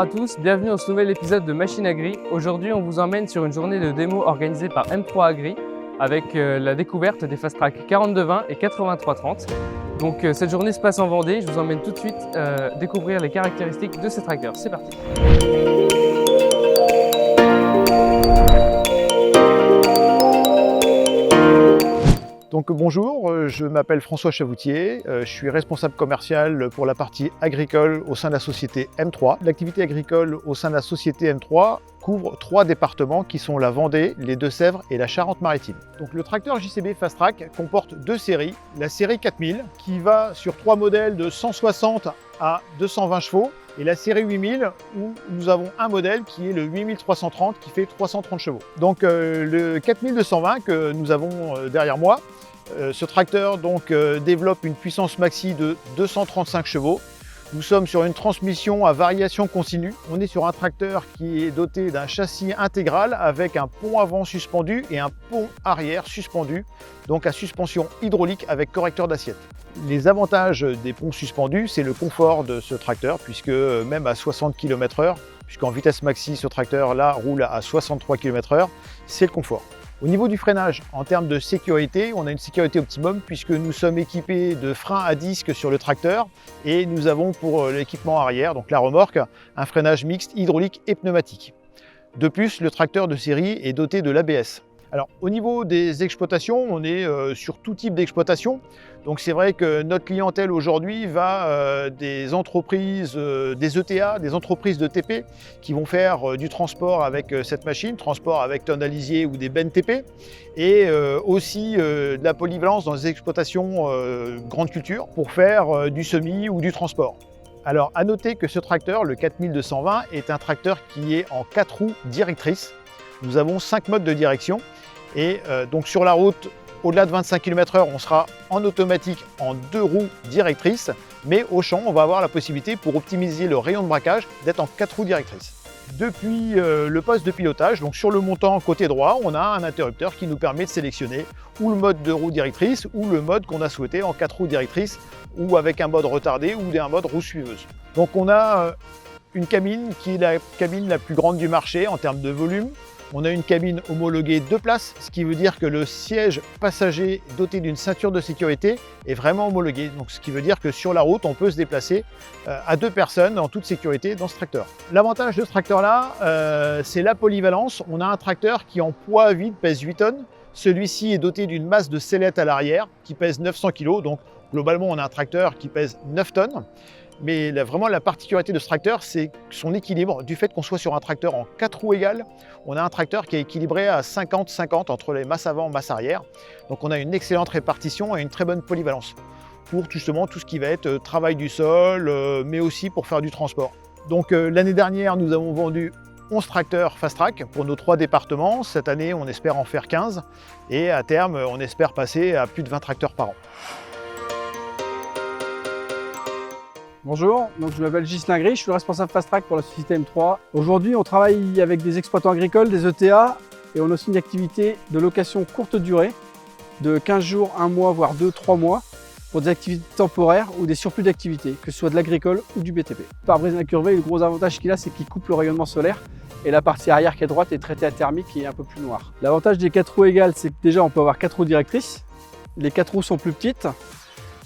à tous, bienvenue dans ce nouvel épisode de Machine Agri. Aujourd'hui, on vous emmène sur une journée de démo organisée par M3 Agri avec la découverte des Fast Track 4220 et 8330. Donc cette journée se passe en Vendée, je vous emmène tout de suite découvrir les caractéristiques de ces tracteurs. C'est parti! Donc bonjour, je m'appelle François Chavoutier, je suis responsable commercial pour la partie agricole au sein de la société M3. L'activité agricole au sein de la société M3 couvre 3 départements qui sont la Vendée, les Deux-Sèvres et la Charente-Maritime. Donc le tracteur JCB Fast Track comporte 2 séries. La série 4000 qui va sur 3 modèles de 160 à 220 chevaux et la série 8000 où nous avons un modèle qui est le 8330 qui fait 330 chevaux. Donc le 4220 que nous avons derrière moi, ce tracteur développe une puissance maxi de 235 chevaux. Nous sommes sur une transmission à variation continue. On est sur un tracteur qui est doté d'un châssis intégral avec un pont avant suspendu et un pont arrière suspendu, donc à suspension hydraulique avec correcteur d'assiette. Les avantages des ponts suspendus, c'est le confort de ce tracteur, puisque même à 60 km/h, puisqu'en vitesse maxi, ce tracteur-là roule à 63 km/h, c'est le confort. Au niveau du freinage, en termes de sécurité, on a une sécurité optimum puisque nous sommes équipés de freins à disque sur le tracteur et nous avons pour l'équipement arrière, donc la remorque, un freinage mixte hydraulique et pneumatique. De plus, le tracteur de série est doté de l'ABS. Alors, au niveau des exploitations, on est sur tout type d'exploitation. Donc c'est vrai que notre clientèle aujourd'hui va des entreprises, des ETA, des entreprises de TP qui vont faire du transport avec cette machine, transport avec tonnes à lisier ou des bennes TP, et aussi de la polyvalence dans les exploitations grande culture pour faire du semis ou du transport. Alors à noter que ce tracteur, le 4220, est un tracteur qui est en 4 roues directrices. Nous avons 5 modes de direction et donc sur la route, au-delà de 25 km/h, on sera en automatique en 2 roues directrices, mais au champ, on va avoir la possibilité, pour optimiser le rayon de braquage, d'être en 4 roues directrices. Depuis le poste de pilotage, donc sur le montant côté droit, on a un interrupteur qui nous permet de sélectionner ou le mode de roue directrice ou le mode qu'on a souhaité en 4 roues directrices ou avec un mode retardé ou un mode roue suiveuse. Donc on a une cabine qui est la cabine la plus grande du marché en termes de volume. On a une cabine homologuée 2 places, ce qui veut dire que le siège passager doté d'une ceinture de sécurité est vraiment homologué. Donc, ce qui veut dire que sur la route, on peut se déplacer à 2 personnes en toute sécurité dans ce tracteur. L'avantage de ce tracteur-là, c'est la polyvalence. On a un tracteur qui en poids à vide pèse 8 tonnes. Celui-ci est doté d'une masse de sellette à l'arrière qui pèse 900 kg. Donc globalement, on a un tracteur qui pèse 9 tonnes. Mais vraiment, la particularité de ce tracteur, c'est son équilibre. Du fait qu'on soit sur un tracteur en 4 roues égales, on a un tracteur qui est équilibré à 50-50 entre les masses avant et masses arrière. Donc on a une excellente répartition et une très bonne polyvalence pour justement tout ce qui va être travail du sol, mais aussi pour faire du transport. Donc l'année dernière, nous avons vendu 11 tracteurs Fast Track pour nos 3 départements. Cette année, on espère en faire 15 et à terme, on espère passer à plus de 20 tracteurs par an. Bonjour, donc je m'appelle Ghislain Gris, je suis le responsable Fast Track pour la société M3. Aujourd'hui, on travaille avec des exploitants agricoles, des ETA, et on a aussi une activité de location courte durée, de 15 jours, 1 mois, voire 2-3 mois, pour des activités temporaires ou des surplus d'activités, que ce soit de l'agricole ou du BTP. Le pare-brise incurvé, le gros avantage qu'il a, c'est qu'il coupe le rayonnement solaire, et la partie arrière qui est droite est traitée à thermique qui est un peu plus noire. L'avantage des 4 roues égales, c'est que déjà on peut avoir 4 roues directrices, les 4 roues sont plus petites,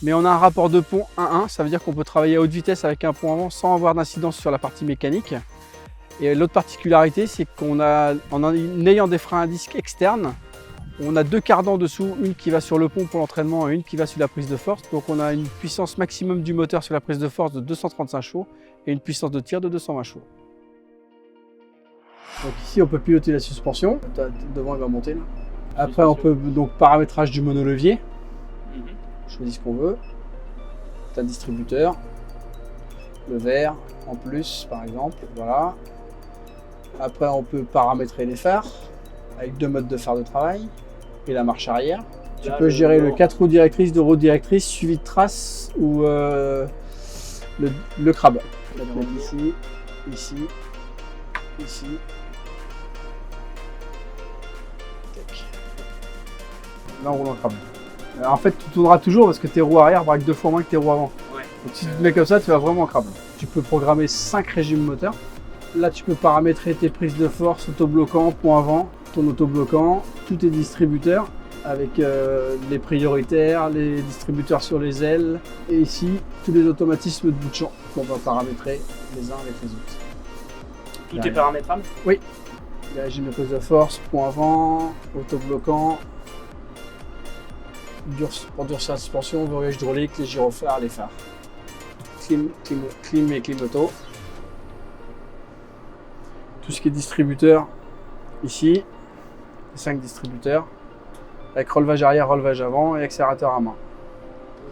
mais on a un rapport de pont 1-1, ça veut dire qu'on peut travailler à haute vitesse avec un pont avant sans avoir d'incidence sur la partie mécanique. Et l'autre particularité, c'est en ayant des freins à disque externes, on a 2 cardans dessous, une qui va sur le pont pour l'entraînement et une qui va sur la prise de force. Donc on a une puissance maximum du moteur sur la prise de force de 235 chevaux et une puissance de tir de 220 chevaux. Donc ici, on peut piloter la suspension. Devant, elle va monter là. Après, on peut donc paramétrage du monolevier. On choisit ce qu'on veut. C'est un distributeur. Le vert en plus, par exemple. Voilà. Après, on peut paramétrer les phares avec 2 modes de phare de travail et la marche arrière. Tu peux gérer le 4 roues directrices, 2 roues directrices, suivi de traces ou le crabe. On va mettre ici, ici, ici. Là, on roule en crabe. Alors, en fait, tu tourneras toujours parce que tes roues arrière braquent 2 fois moins que tes roues avant. Ouais. Donc si tu te mets comme ça, tu vas vraiment en crabe. Tu peux programmer 5 régimes moteurs. Là, tu peux paramétrer tes prises de force, autobloquant, point avant, ton autobloquant, tous tes distributeurs avec les prioritaires, les distributeurs sur les ailes et ici tous les automatismes de bout de champ qu'on va paramétrer les uns avec les autres. Tout est paramétrable? Oui. Il y a régime de prise de force, point avant, autobloquant, pour durcir la suspension, verrouillage hydraulique, les gyrophares, les phares. Clim et clim auto. Tout ce qui est distributeur, ici, les 5 distributeurs, avec relevage arrière, relevage avant et accélérateur à main.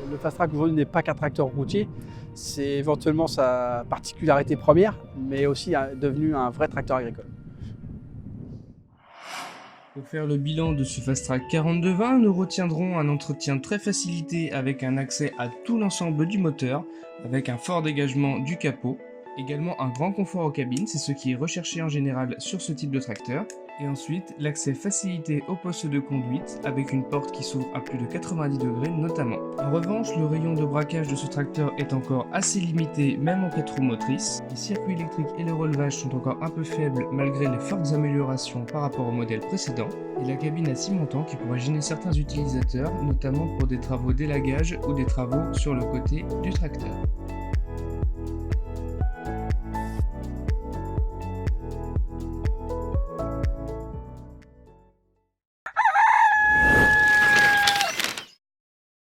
Le Fast Track aujourd'hui n'est pas qu'un tracteur routier, c'est éventuellement sa particularité première, mais aussi devenu un vrai tracteur agricole. Pour faire le bilan de ce Fast Track 4220, nous retiendrons un entretien très facilité avec un accès à tout l'ensemble du moteur, avec un fort dégagement du capot, également un grand confort aux cabines, c'est ce qui est recherché en général sur ce type de tracteur, et ensuite l'accès facilité au poste de conduite avec une porte qui s'ouvre à plus de 90 degrés notamment. En revanche, le rayon de braquage de ce tracteur est encore assez limité même en 4 roues motrices. Les circuits électriques et le relevage sont encore un peu faibles malgré les fortes améliorations par rapport au modèle précédent, et la cabine à 6 montants qui pourrait gêner certains utilisateurs, notamment pour des travaux d'élagage ou des travaux sur le côté du tracteur.